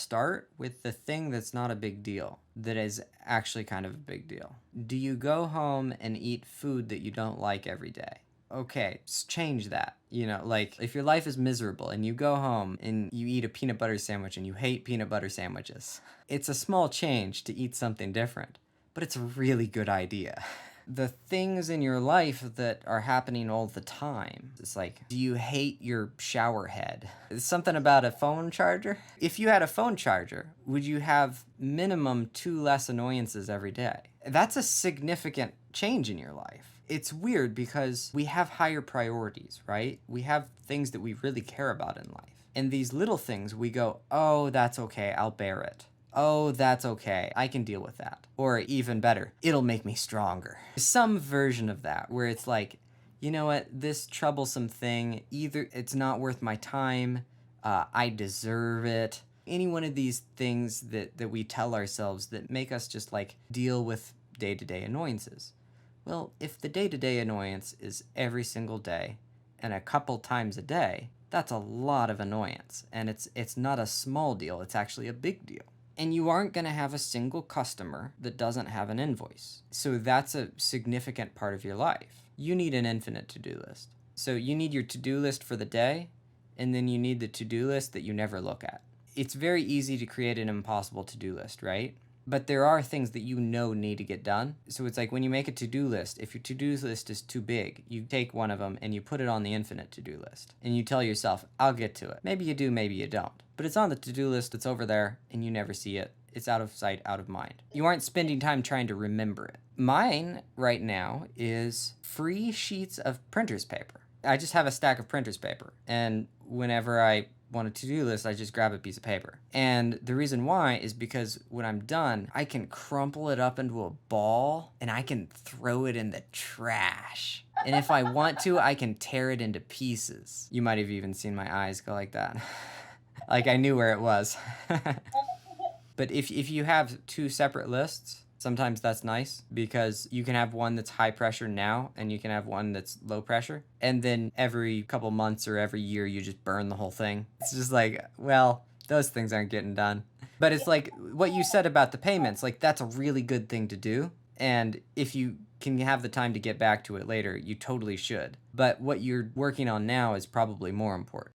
start with the thing that's not a big deal, that is actually kind of a big deal. Do you go home and eat food that you don't like every day? Okay, change that. Like if your life is miserable and you go home and you eat a peanut butter sandwich and you hate peanut butter sandwiches, it's a small change to eat something different, but it's a really good idea. The things in your life that are happening all the time. It's like, do you hate your shower head? It's something about a phone charger. If you had a phone charger, would you have minimum 2 less annoyances every day? That's a significant change in your life. It's weird because we have higher priorities, right? We have things that we really care about in life. And these little things, we go, oh, that's okay, I'll bear it. Oh, that's okay, I can deal with that. Or even better, it'll make me stronger. Some version of that where it's like, you know what, this troublesome thing, either it's not worth my time, I deserve it. Any one of these things that we tell ourselves that make us just like deal with day-to-day annoyances. Well, if the day-to-day annoyance is every single day and a couple times a day, that's a lot of annoyance. And it's not a small deal, it's actually a big deal. And you aren't going to have a single customer that doesn't have an invoice. So that's a significant part of your life. You need an infinite to-do list. So you need your to-do list for the day, and then you need the to-do list that you never look at. It's very easy to create an impossible to-do list, right? But there are things that need to get done. So it's like when you make a to-do list, if your to-do list is too big, you take one of them and you put it on the infinite to-do list. And you tell yourself, I'll get to it. Maybe you do, maybe you don't. But it's on the to-do list, it's over there, and you never see it. It's out of sight, out of mind. You aren't spending time trying to remember it. Mine right now is free sheets of printer's paper. I just have a stack of printer's paper. And whenever I want a to-do list, I just grab a piece of paper. And the reason why is because when I'm done, I can crumple it up into a ball and I can throw it in the trash. And if I want to, I can tear it into pieces. You might have even seen my eyes go like that. Like I knew where it was. But if you have 2 separate lists, sometimes that's nice because you can have one that's high pressure now and you can have one that's low pressure. And then every couple months or every year, you just burn the whole thing. It's just like, well, those things aren't getting done. But it's like what you said about the payments, like that's a really good thing to do. And if you can have the time to get back to it later, you totally should. But what you're working on now is probably more important.